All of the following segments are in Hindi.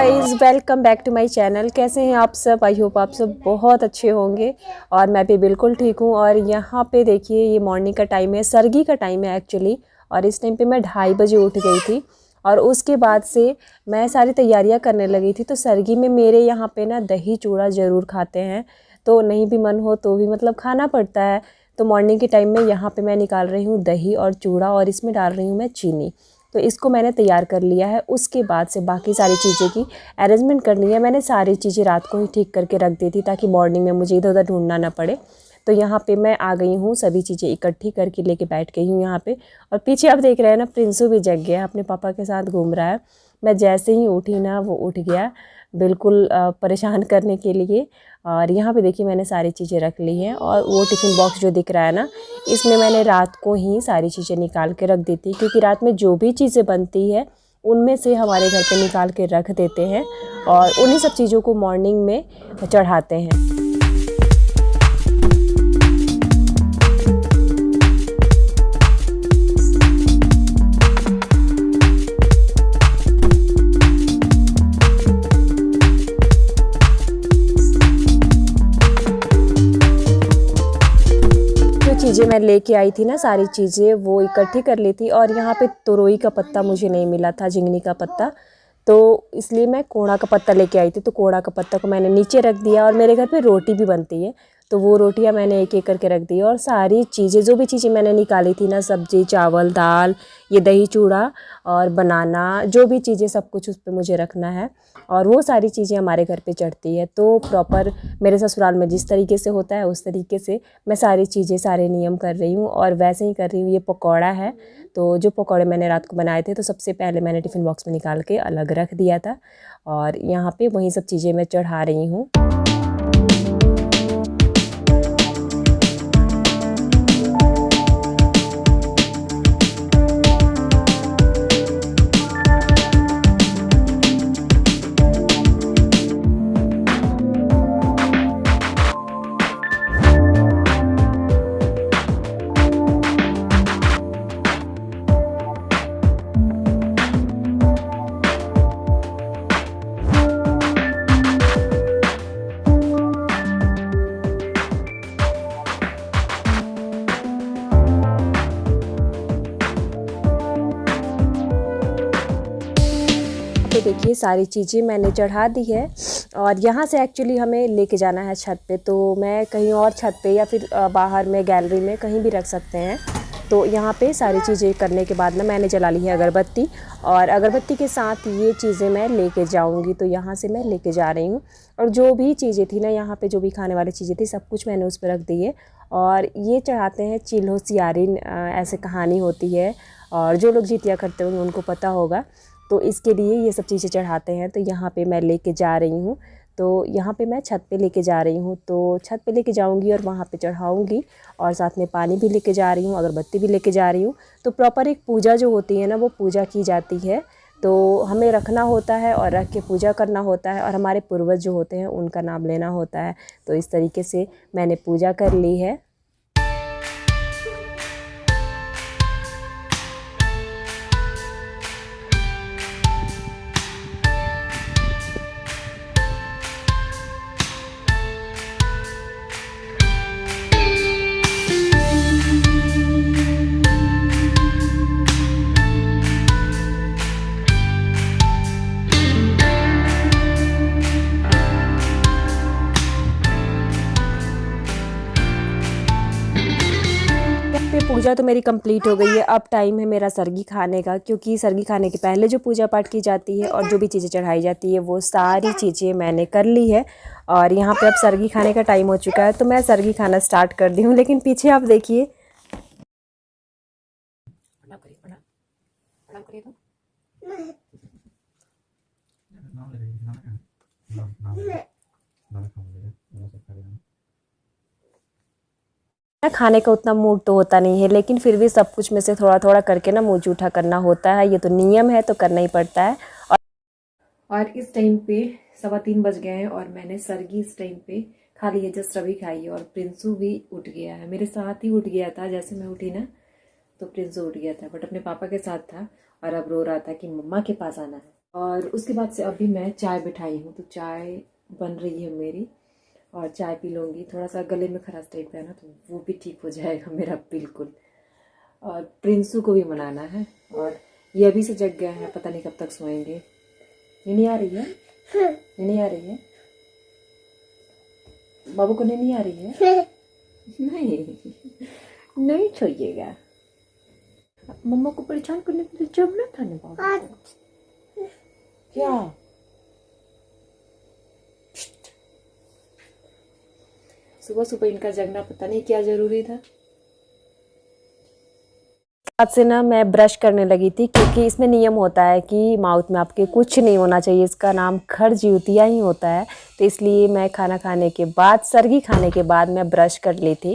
Guys, welcome back to my channel. कैसे हैं आप सब? आई होप आप सब बहुत अच्छे होंगे और मैं भी बिल्कुल ठीक हूँ। और यहाँ पे देखिए, ये मॉर्निंग का टाइम है, सर्गी का टाइम है एक्चुअली। और इस टाइम पे मैं 2:30 बजे उठ गई थी और उसके बाद से मैं सारी तैयारियाँ करने लगी थी। तो सर्गी में मेरे यहाँ पे ना दही चूड़ा ज़रूर खाते हैं, तो नहीं भी मन हो तो भी मतलब खाना पड़ता है। तो मॉर्निंग के टाइम में यहाँ पे मैं निकाल रही हूँ दही और चूड़ा और इसमें डाल रही हूँ मैं चीनी। तो इसको मैंने तैयार कर लिया है। उसके बाद से बाकी सारी चीज़ें की अरेंजमेंट करनी है। मैंने सारी चीज़ें रात को ही ठीक करके रख दी थी ताकि मॉर्निंग में मुझे इधर उधर ढूंढना ना पड़े। तो यहाँ पे मैं आ गई हूँ, सभी चीज़ें इकट्ठी करके लेके बैठ गई हूँ यहाँ पे। और पीछे आप देख रहे हैं ना, प्रिंसू भी जग गया है, अपने पापा के साथ घूम रहा है। मैं जैसे ही उठी ना, वो उठ गया बिल्कुल परेशान करने के लिए। और यहाँ पे देखिए, मैंने सारी चीज़ें रख ली हैं। और वो टिफ़िन बॉक्स जो दिख रहा है ना, इसमें मैंने रात को ही सारी चीज़ें निकाल के रख दी थी, क्योंकि रात में जो भी चीज़ें बनती है उनमें से हमारे घर पे निकाल के रख देते हैं और उन्हीं सब चीज़ों को मॉर्निंग में चढ़ाते हैं। चीज़ें मैं लेके आई थी ना, सारी चीज़ें वो इकट्ठी कर ली थी। और यहाँ पे तोरई का पत्ता मुझे नहीं मिला था, झिंगनी का पत्ता, तो इसलिए मैं कोड़ा का पत्ता लेके आई थी। तो कोड़ा का पत्ता को मैंने नीचे रख दिया। और मेरे घर पे रोटी भी बनती है, तो वो रोटियां मैंने एक एक करके रख दी। और सारी चीज़ें, जो भी चीज़ें मैंने निकाली थी ना, सब्जी, चावल, दाल, ये दही चूड़ा और बनाना, जो भी चीज़ें, सब कुछ उस पर मुझे रखना है। और वो सारी चीज़ें हमारे घर पे चढ़ती है। तो प्रॉपर मेरे ससुराल में जिस तरीके से होता है उस तरीके से मैं सारी चीज़ें, सारे नियम कर रही हूँ। और वैसे ही कर रही हूँ। ये पकौड़ा है, तो जो पकौड़े मैंने रात को बनाए थे, तो सबसे पहले मैंने टिफ़िन बॉक्स में निकाल के अलग रख दिया था। और यहाँ पे वही सब चीज़ें मैं चढ़ा रही हूँ। तो देखिए, सारी चीज़ें मैंने चढ़ा दी है। और यहाँ से एक्चुअली हमें लेके जाना है छत पे। तो मैं कहीं और छत पे या फिर बाहर में गैलरी में कहीं भी रख सकते हैं। तो यहाँ पे सारी चीज़ें करने के बाद ना, मैंने जला ली है अगरबत्ती। और अगरबत्ती के साथ ये चीज़ें मैं लेके जाऊँगी। तो यहाँ से मैं लेके जा रही हूँ। और जो भी चीज़ें थी ना, यहाँ पे जो भी खाने वाली चीज़ें थी, सब कुछ मैंने उस पर रख दी है। और ये चढ़ाते हैं चिल्हो सियारिन, ऐसे कहानी होती है। और जो लोग जितिया करते होंगे उनको पता होगा। तो इसके लिए ये सब चीज़ें चढ़ाते हैं। तो यहाँ पे मैं लेके जा रही हूँ। तो यहाँ पे मैं छत पे लेके जा रही हूँ। तो छत पे लेके जाऊँगी और वहाँ पे चढ़ाऊँगी। और साथ में पानी भी लेके जा रही हूँ, अगरबत्ती भी लेके जा रही हूँ। तो प्रॉपर एक पूजा जो होती है ना, वो पूजा की जाती है। तो हमें रखना होता है और रख के पूजा करना होता है। और हमारे पूर्वज जो होते हैं उनका नाम लेना होता है। तो इस तरीके से मैंने पूजा कर ली है। पूजा तो मेरी कंप्लीट हो गई है। अब टाइम है मेरा सर्गी खाने का, क्योंकि सर्गी खाने के पहले जो पूजा पाठ की जाती है और जो भी चीज़ें चढ़ाई जाती है, वो सारी चीज़ें मैंने कर ली है। और यहाँ पे अब सर्गी खाने का टाइम हो चुका है। तो मैं सर्गी खाना स्टार्ट कर दी हूँ। लेकिन पीछे आप देखिए, खाने का उतना मूड तो होता नहीं है, लेकिन फिर भी सब कुछ में से थोड़ा थोड़ा करके ना मुँह जूठा करना होता है। ये तो नियम है, तो करना ही पड़ता है। और इस टाइम पे 3:15 बज गए हैं और मैंने सर्गी इस टाइम पे खा ली है, जस्ट अभी खाई है। और प्रिंसू भी उठ गया है, मेरे साथ ही उठ गया था। जैसे मैं उठी ना, तो प्रिंसू उठ गया था, बट अपने पापा के साथ था। और अब रो रहा था कि मम्मा के पास आना है। और उसके बाद से अभी मैं चाय बिठाई हूँ, तो चाय बन रही है मेरी और चाय पी लूँगी। थोड़ा सा गले में खराश टाइप है ना, तो वो भी ठीक हो जाएगा मेरा बिल्कुल। और प्रिंसू को भी मनाना है और ये अभी से जग गया है, पता नहीं कब तक सोएंगे। नहीं आ रही है, नहीं आ रही है, बाबू को नहीं आ रही है। नहीं नहीं छोड़िएगा, मम्मा को परेशान करने के लिए जब ना था ना बाबू। क्या सुबह सुबह इनका जगना पता नहीं क्या जरूरी था। आज से ना मैं ब्रश करने लगी थी, क्योंकि इसमें नियम होता है कि माउथ में आपके कुछ नहीं होना चाहिए, इसका नाम खरजियूतिया ही होता है। तो इसलिए मैं खाना खाने के बाद, सरगी खाने के बाद मैं ब्रश कर ली थी।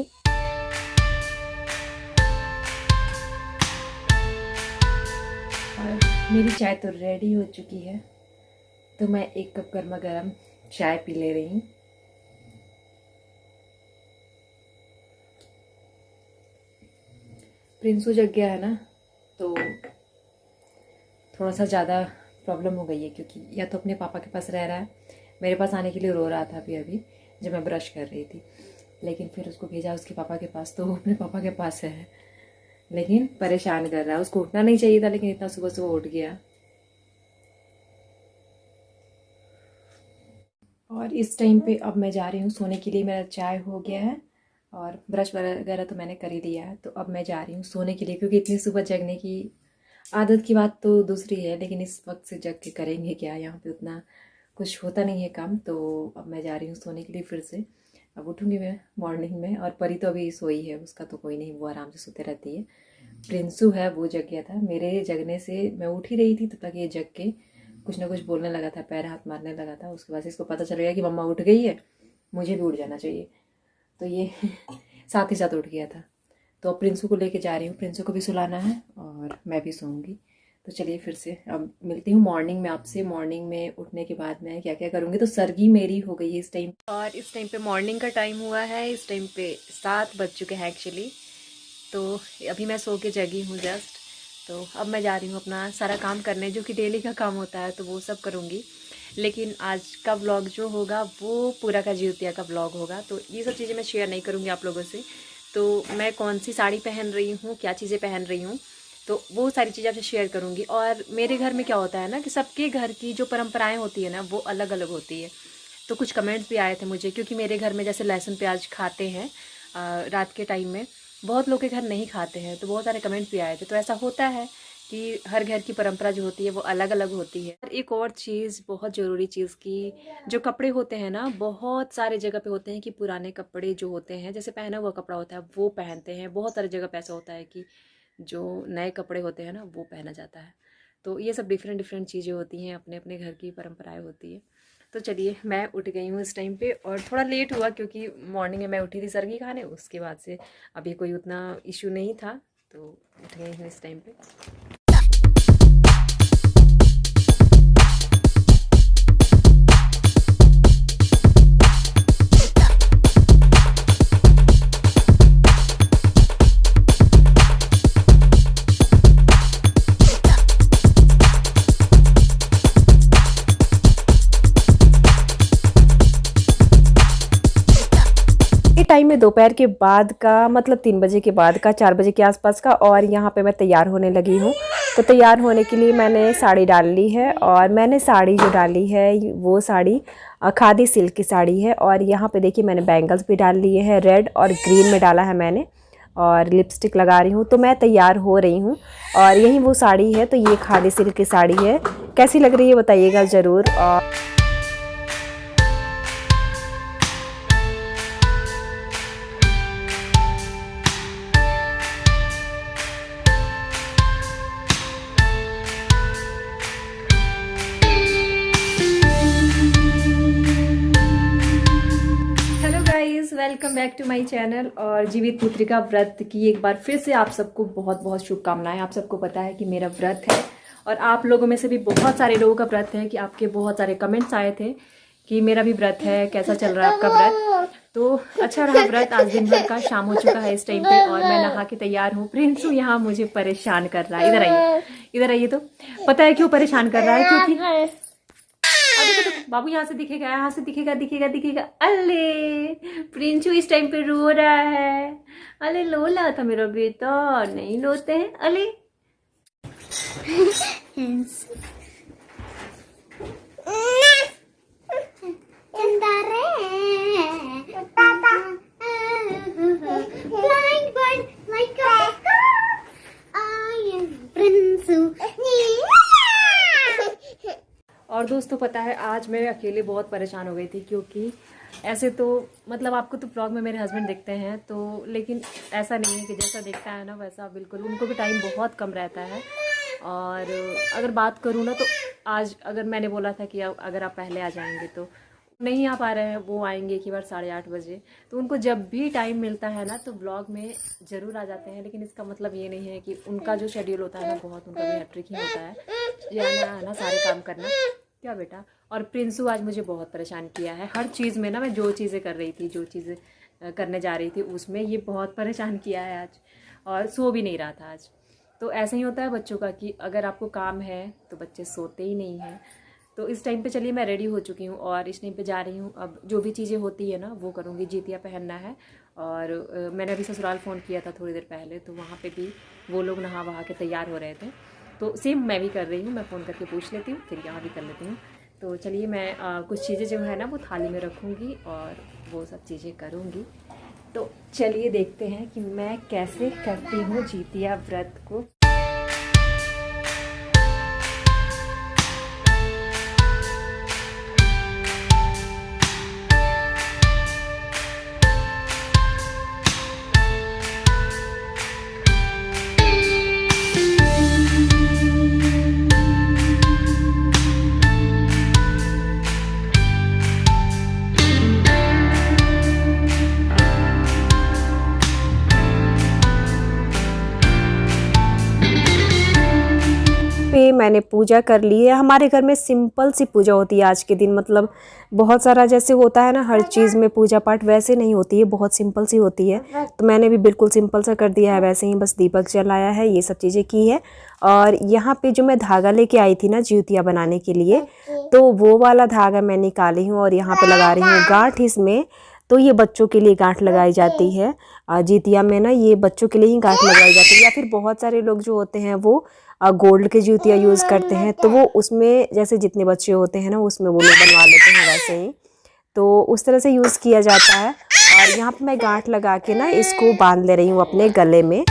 और मेरी चाय तो रेडी हो चुकी है, तो मैं एक कप गर्मा गर्म चाय पी ले रही हूँ। प्रिंसू जग गया है ना, तो थोड़ा सा ज़्यादा प्रॉब्लम हो गई है, क्योंकि या तो अपने पापा के पास रह रहा है, मेरे पास आने के लिए रो रहा था अभी जब मैं ब्रश कर रही थी, लेकिन फिर उसको भेजा उसके पापा के पास, तो वो अपने पापा के पास है, लेकिन परेशान कर रहा है। उसको उठना नहीं चाहिए था, लेकिन इतना सुबह सुबह उठ गया। और इस टाइम पे अब मैं जा रही हूँ सोने के लिए। मेरा चाय हो गया है और ब्रश वगैरह तो मैंने कर ही दिया है, तो अब मैं जा रही हूँ सोने के लिए, क्योंकि इतनी सुबह जगने की आदत की बात तो दूसरी है, लेकिन इस वक्त से जग के करेंगे क्या, यहाँ पे उतना कुछ होता नहीं है काम। तो अब मैं जा रही हूँ सोने के लिए फिर से। अब उठूँगी मैं मॉर्निंग में, और परी तो अभी सोई है, उसका तो कोई नहीं, वो आराम से सोते रहती है। प्रिंसू है वो जग गया था, मेरे जगने से मैं उठ ही रही थी तब तक ये जग के कुछ ना कुछ बोलने लगा था, पैर हाथ मारने लगा था। उसके बाद इसको पता चल गया कि मम्मा उठ गई है, मुझे भी उठ जाना चाहिए, तो ये साथ ही साथ उठ गया था। तो अब प्रिंसू को लेके जा रही हूँ, प्रिंसू को भी सुलाना है और मैं भी सोऊंगी। तो चलिए फिर से अब मिलती हूँ मॉर्निंग में आपसे। मॉर्निंग में उठने के बाद मैं क्या क्या करूँगी। तो सरगी मेरी हो गई है इस टाइम, और इस टाइम पे मॉर्निंग का टाइम हुआ है, इस टाइम पे 7 बज चुके हैं एक्चुअली। तो अभी मैं सो के जगी हूँ जस्ट। तो अब मैं जा रही हूँ अपना सारा काम करने, जो कि डेली का काम होता है, तो वो सब करूँगी। लेकिन आज का व्लॉग जो होगा वो पूरा का जिउतिया का व्लॉग होगा, तो ये सब चीज़ें मैं शेयर नहीं करूँगी आप लोगों से। तो मैं कौन सी साड़ी पहन रही हूँ, क्या चीज़ें पहन रही हूँ, तो वो सारी चीज़ें आपसे शेयर करूँगी। और मेरे घर में क्या होता है ना, कि सबके घर की जो परंपराएं होती है ना, वो अलग अलग होती है। तो कुछ कमेंट्स भी आए थे मुझे, क्योंकि मेरे घर में जैसे लहसुन प्याज खाते हैं रात के टाइम में, बहुत लोग के घर नहीं खाते हैं, तो बहुत सारे कमेंट्स भी आए थे। तो ऐसा होता है कि हर घर की परंपरा जो होती है वो अलग अलग होती है। और एक और चीज़, बहुत ज़रूरी चीज़, की जो कपड़े होते हैं ना, बहुत सारे जगह पे होते हैं कि पुराने कपड़े जो होते हैं, जैसे पहना हुआ कपड़ा होता है वो पहनते हैं। बहुत सारी जगह पे ऐसा होता है कि जो नए कपड़े होते हैं ना वो पहना जाता है। तो ये सब डिफरेंट डिफरेंट चीज़ें होती हैं, अपने अपने घर की परंपराएं होती है। तो चलिए मैं उठ गई हूँ इस टाइम पे, और थोड़ा लेट हुआ क्योंकि मॉर्निंग में मैं उठी थी सरगी खाने, उसके बाद से अभी कोई उतना इशू नहीं था, तो उठ गई हूँ इस टाइम पे। टाइम में दोपहर के बाद का, मतलब 3 बजे के बाद का, 4 बजे के आसपास का। और यहाँ पे मैं तैयार होने लगी हूँ। तो तैयार होने के लिए मैंने साड़ी डाल ली है, और मैंने साड़ी जो डाली है वो साड़ी खादी सिल्क की साड़ी है। और यहाँ पे देखिए मैंने बैंगल्स भी डाल लिए हैं, रेड और ग्रीन में डाला है मैंने, और लिपस्टिक लगा रही हूँ। तो मैं तैयार हो रही हूँ, और यही वो साड़ी है। तो ये खादी सिल्क की साड़ी है, कैसी लग रही है बताइएगा ज़रूर। और welcome back to my channel. और जीवित पुत्रिका व्रत की एक बार फिर से आप सबको बहुत बहुत शुभकामनाएं। आप सबको पता है कि मेरा व्रत है, और आप लोगों में से भी बहुत सारे लोगों का व्रत है, कि आपके बहुत सारे कमेंट्स आए थे कि मेरा भी व्रत है, कैसा चल रहा है आपका व्रत। तो अच्छा रहा व्रत आज दिन भर का। शाम हो चुका है इस टाइम पे और मैं नहा के तैयार हूँ। प्रिंसू यहाँ मुझे परेशान कर रहा है। इधर आइए, इधर आइए। तो पता है क्यों परेशान कर रहा है? क्योंकि बाबू यहाँ से दिखेगा, यहाँ से दिखेगा, दिखेगा दिखेगा। अले प्रिंसू इस टाइम पे रो रहा है। अले लो ला था मेरा बेटा, नहीं लोते हैं। अले और दोस्तों पता है आज मैं अकेले बहुत परेशान हो गई थी, क्योंकि ऐसे तो मतलब आपको तो ब्लॉग में मेरे हस्बैंड दिखते हैं तो, लेकिन ऐसा नहीं है कि जैसा दिखता है ना वैसा बिल्कुल, उनको भी टाइम बहुत कम रहता है। और अगर बात करूँ ना तो आज अगर मैंने बोला था कि अगर आप पहले आ जाएंगे तो नहीं आ पा रहे हैं। वो आएंगे एक ही बार 8:30 बजे। तो उनको जब भी टाइम मिलता है ना तो ब्लॉग में ज़रूर आ जाते हैं, लेकिन इसका मतलब ये नहीं है कि उनका जो शेड्यूल होता है ना बहुत उनका भी हैट्रिक ही होता है, जाना है ना सारे काम करना। क्या बेटा? और प्रिंसू आज मुझे बहुत परेशान किया है हर चीज़ में ना। मैं जो चीज़ें कर रही थी, जो चीज़ें करने जा रही थी उसमें ये बहुत परेशान किया है आज, और सो भी नहीं रहा था आज। तो ऐसा ही होता है बच्चों का कि अगर आपको काम है तो बच्चे सोते ही नहीं हैं। तो इस टाइम पे चलिए मैं रेडी हो चुकी हूँ और इस टाइम पे जा रही हूँ। अब जो भी चीज़ें होती है ना वो करूँगी। जीतिया पहनना है और मैंने अभी ससुराल फ़ोन किया था थोड़ी देर पहले, तो वहाँ पे भी वो लोग नहा वहा के तैयार हो रहे थे। तो सेम मैं भी कर रही हूँ, मैं फ़ोन करके पूछ लेती हूँ, फिर यहाँ भी कर लेती हूँ। तो चलिए मैं कुछ चीज़ें जो है ना वो थाली में रखूँगी और वो सब चीज़ें करूँगी। तो चलिए देखते हैं कि मैं कैसे करती हूँ जीतिया व्रत को। पे मैंने पूजा कर ली है। हमारे घर में सिंपल सी पूजा होती है आज के दिन, मतलब बहुत सारा जैसे होता है ना हर चीज़ में पूजा पाठ, वैसे नहीं होती है, बहुत सिंपल सी होती है। तो मैंने भी बिल्कुल सिंपल सा कर दिया है, वैसे ही बस दीपक जलाया है, ये सब चीज़ें की है। और यहाँ पे जो मैं धागा लेके आई थी ना जितिया बनाने के लिए, तो वो वाला धागा मैं निकाली हूँ और यहाँ पे लगा रही हूँ गांठ इसमें। तो ये बच्चों के लिए गांठ लगाई जाती है जितिया में ना, ये बच्चों के लिए ही गांठ लगाई जाती है। या फिर बहुत सारे लोग जो होते हैं वो गोल्ड के जूतियाँ यूज़ करते हैं, तो वो उसमें जैसे जितने बच्चे होते हैं ना उसमें वो लोग बनवा लेते हैं वैसे ही, तो उस तरह से यूज़ किया जाता है। और यहाँ पे मैं गांठ लगा के ना इसको बांध ले रही हूँ अपने गले में।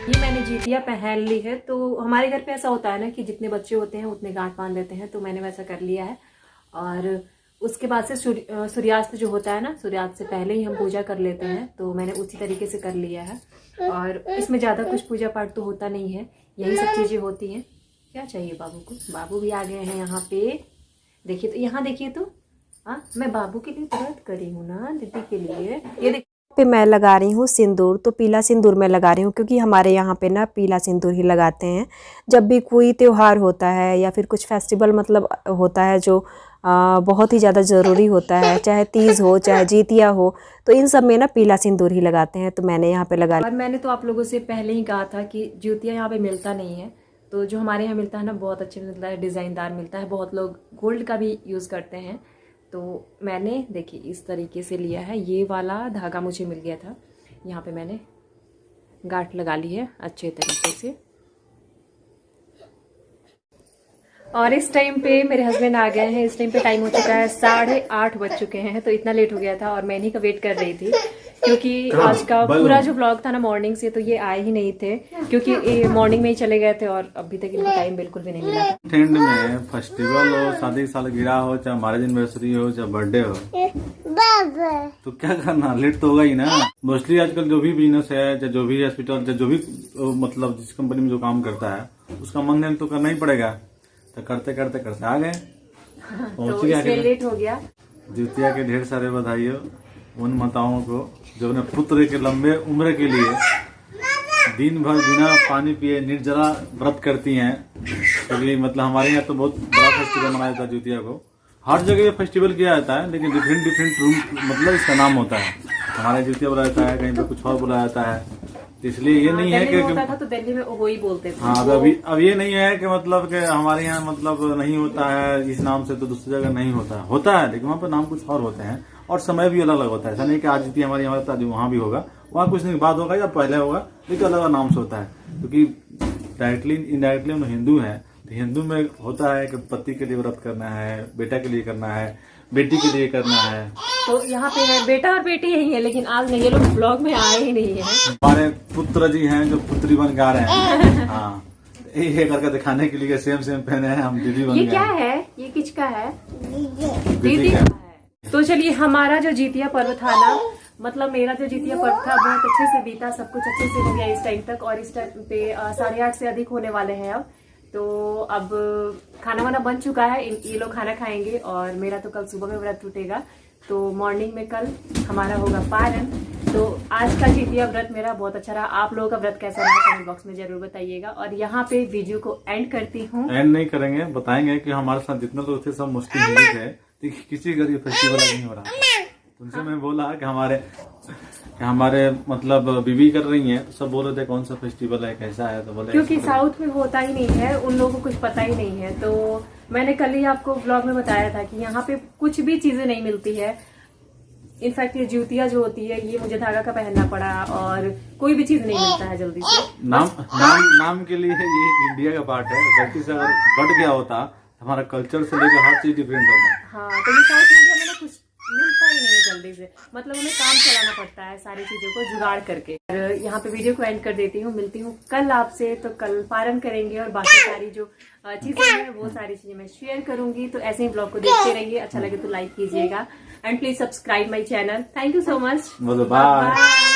ये मैंने जीतिया पहन ली है। तो हमारे घर पे ऐसा होता है ना कि जितने बच्चे होते हैं उतने गांठ बांध लेते हैं, तो मैंने वैसा कर लिया है। और उसके बाद से सूर्यास्त जो होता है ना, सूर्यास्त से पहले ही हम पूजा कर लेते हैं, तो मैंने उसी तरीके से कर लिया है। और इसमें ज़्यादा कुछ पूजा पाठ तो होता नहीं है, यही सब चीज़ें होती हैं। क्या चाहिए बाबू को? बाबू भी आ गए हैं यहाँ पे। देखिए तो, यहाँ देखिए तो, हाँ मैं बाबू के लिए व्रत करी हूँ ना, दीदी के लिए। ये देखिए पे मैं लगा रही हूँ सिंदूर। तो पीला सिंदूर मैं लगा रही हूँ क्योंकि हमारे यहाँ पे ना पीला सिंदूर ही लगाते हैं जब भी कोई त्यौहार होता है या फिर कुछ फेस्टिवल मतलब होता है जो बहुत ही ज़्यादा ज़रूरी होता है, चाहे तीज हो चाहे जीतिया हो, तो इन सब में ना पीला सिंदूर ही लगाते हैं। तो मैंने यहाँ पे लगा। और मैंने तो आप लोगों से पहले ही कहा था कि जूतिया यहाँ पे मिलता नहीं है, तो जो हमारे यहाँ मिलता है ना बहुत अच्छे मिलता है, डिज़ाइनदार मिलता है। बहुत लोग गोल्ड का भी यूज़ करते हैं। तो मैंने देखिए इस तरीके से लिया है, ये वाला धागा मुझे मिल गया था। यहाँ पे मैंने गांठ लगा ली है अच्छे तरीके से। और इस टाइम पे मेरे हस्बैंड आ गए हैं। इस टाइम पे टाइम हो चुका है 8:30 बज चुके हैं, तो इतना लेट हो गया था और मैं इन्हीं का वेट कर रही थी, क्योंकि आज का पूरा जो व्लॉग था ना मॉर्निंग से, तो ये आए ही नहीं थे, क्योंकि मॉर्निंग में ही चले गए थे और अभी तक इनको टाइम बिल्कुल भी नहीं मिला था। ठंड में फेस्टिवल हो, शादी सालगिरह हो, चाहे मैरिज एनिवर्सरी हो, चाहे बर्थडे हो, तो क्या करना, लेट तो होगा ही ना। मोस्टली आजकल जो भी बिजनेस है, चाहे जो भी हॉस्पिटल, चाहे जो भी मतलब जिस कंपनी में जो काम करता है उसका मन तो करना ही पड़ेगा। तो करते करते करते आ गए, पहुंच गया, लेट हो गया। जुतिया के ढेर सारे बधाई हो। उन माताओं को जो अपने पुत्र के लंबे उम्र के लिए दिन भर बिना पानी पिए निर्जला व्रत करती हैं। क्योंकि मतलब हमारे यहाँ तो बहुत बड़ा फेस्टिवल मनाया जाता है जितिया को। हर जगह ये फेस्टिवल किया जाता है, लेकिन डिफरेंट रूम मतलब इसका नाम होता है। हमारे जितिया बोला जाता है, कहीं पे कुछ और बोला जाता है। तो इसलिए ये नहीं है कि होता था तो दिल्ली में वही बोलते थे। हाँ, अब ये नहीं है कि मतलब कि हमारे यहाँ मतलब नहीं होता है इस नाम से तो दूसरी जगह नहीं होता है। होता है, लेकिन वहाँ पर नाम कुछ और होते हैं और समय भी अलग अलग होता है। ऐसा नहीं कि आज जितिया हमारे यहाँ होता है वहाँ भी होगा, वहाँ कुछ दिन बाद होगा या पहले होगा, लेकिन अलग अलग नाम से होता है। क्योंकि डायरेक्टली इनडायरेक्टली हम हिंदू हैं, तो हिंदू में होता है कि पति के लिए व्रत करना है, बेटा के लिए करना है, बेटी के लिए करना है। तो यहाँ पे है बेटा और बेटी यही है, लेकिन आज नहीं, ये लोग ब्लॉग में आए ही नहीं है। हमारे पुत्र जी हैं जो पुत्री बन गा रहे हैं। हाँ, ये करके दिखाने के लिए सेम पहने हैं हम दीदी बन गए। ये क्या है? ये किसका है? दीदी का है। तो चलिए, हमारा जो जितिया पर्व था ना, मतलब मेरा जो जितिया पर्व था बहुत अच्छे से बीता, सब कुछ अच्छे से हो गया इस टाइम तक। और इस टाइम पे 8:30 से अधिक होने वाले हैं अब। तो अब खाना वाना बन चुका है, ये लोग खाना खाएंगे और मेरा तो कल सुबह में व्रत टूटेगा। तो मॉर्निंग में कल हमारा होगा पारण। तो आज का जितिया व्रत मेरा बहुत अच्छा रहा। आप लोगों का व्रत कैसा रहा कमेंट बॉक्स में जरूर बताइएगा। और यहाँ पे वीडियो को एंड करती हूँ। एंड नहीं करेंगे, बताएंगे कि हमारे साथ जितने लोग थे सब मुस्लिम हिंदू थे, किसी घर ये फेस्टिवल नहीं हो रहा। तुमसे मैं बोला कि हमारे मतलब बीबी कर रही हैं, तो सब बोल रहे थे कौन सा फेस्टिवल है, कैसा है, तो बोले क्योंकि साउथ में होता ही नहीं है, उन लोगों को कुछ पता ही नहीं है। तो मैंने कल ही आपको ब्लॉग में बताया था कि यहाँ पे कुछ भी चीजें नहीं मिलती है। इनफैक्ट ये जितिया जो होती है, ये मुझे धागा का पहनना पड़ा और कोई भी चीज नहीं मिलता है जल्दी से। नाम के लिए ये इंडिया का पार्ट है। गलती से अगर बढ़ गया होता, हमारा कल्चर से लेकर हर चीज डिफरेंट होता। हाँ, तो ये साउथ इंडिया में ना कुछ मिलता ही नहीं है जल्दी से, मतलब उन्हें काम चलाना पड़ता है सारी चीजों को जुगाड़ करके। और यहाँ पे वीडियो को एंड कर देती हूँ। मिलती हूँ कल आपसे। तो कल पारण करेंगे और बाकी सारी जो चीजें हैं वो सारी चीजें मैं शेयर करूंगी। तो ऐसे ही ब्लॉग को देखते रहिए। अच्छा लगे तो लाइक कीजिएगा and please subscribe my channel. Thank you so much. Bye.